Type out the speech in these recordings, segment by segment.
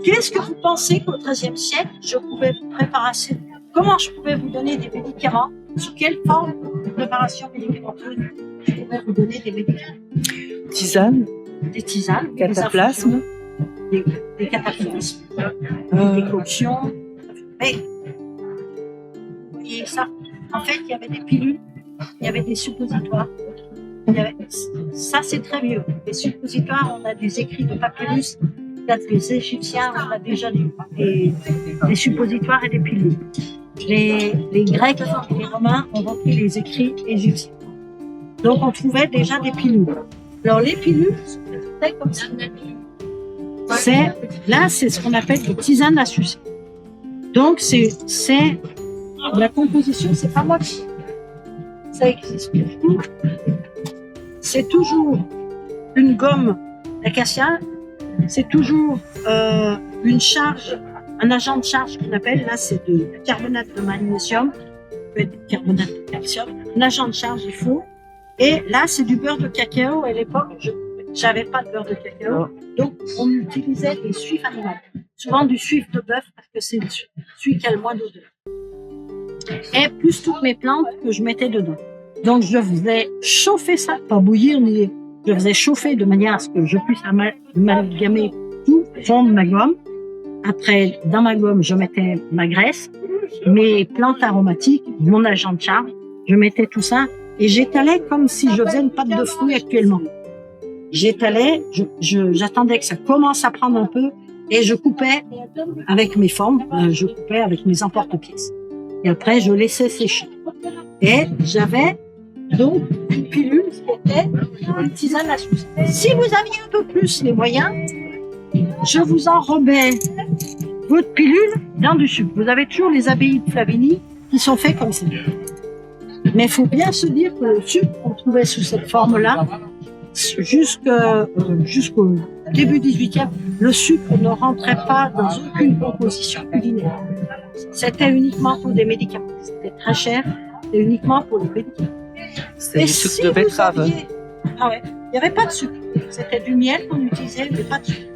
Qu'est-ce que vous pensez qu'au XIIIe siècle, je pouvais vous préparer? Comment je pouvais vous donner des médicaments? Sous quelle forme de préparation médicamenteuse je pouvais vous donner des médicaments? Tisane, Des tisanes, cataplasme. des cataplasmes, des décoctions. Mais, vous voyez ça? En fait, il y avait des pilules, il y avait des suppositoires. Ça, c'est très vieux. Les suppositoires, on a des écrits de Papyrus, les Égyptiens, on a déjà des suppositoires et des pilules. Les Grecs et les Romains ont repris les écrits égyptiens. Donc, on trouvait déjà des pilules. Alors, les pilules, c'est comme ça. Là, c'est ce qu'on appelle des tisanes à sucer. Donc, c'est la composition, c'est pas moi qui. Ça existe beaucoup. C'est toujours une gomme d'acacia, c'est toujours une charge, un agent de charge qu'on appelle, là c'est du carbonate de magnésium, peut être du carbonate de calcium, un agent de charge il faut, et là c'est du beurre de cacao. À l'époque, j'avais pas de beurre de cacao, donc on utilisait des suifs animaux, souvent du suif de bœuf parce que c'est celui qui a le moins d'odeur. Et plus toutes mes plantes que je mettais dedans. Donc, je faisais chauffer ça, pas bouillir, mais je faisais chauffer de manière à ce que je puisse amalgamer tout, fondre ma gomme. Après, dans ma gomme, je mettais ma graisse, mes plantes aromatiques, mon agent de charge, je mettais tout ça et j'étalais comme si je faisais une pâte de fruits actuellement. J'étalais, j'attendais que ça commence à prendre un peu et je coupais avec mes formes, je coupais avec mes emporte-pièces. Et après, je laissais sécher. Et j'avais donc une pilule qui était une tisane à sucer. Si vous aviez un peu plus les moyens, je vous enrobais votre pilule dans du sucre. Vous avez toujours les abbayes de Flavigny qui sont faits comme ça. Mais il faut bien se dire que le sucre qu'on trouvait sous cette forme-là, jusqu'au début 18e, le sucre ne rentrait pas dans aucune composition culinaire. C'était uniquement pour des médicaments. C'était très cher, c'était uniquement pour les médicaments. C'était du sucre de betterave. Ah ouais, il n'y avait pas de sucre. C'était du miel qu'on utilisait, mais pas de sucre.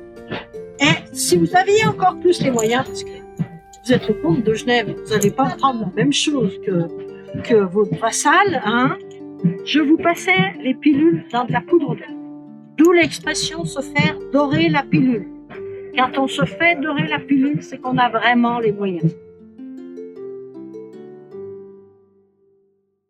Et si vous aviez encore plus les moyens, parce que vous êtes le comte de Genève, vous n'allez pas prendre la même chose que votre vassal, hein. Je vous passais les pilules dans de la poudre d'or. D'où l'expression se faire dorer la pilule. Quand on se fait dorer la pilule, c'est qu'on a vraiment les moyens.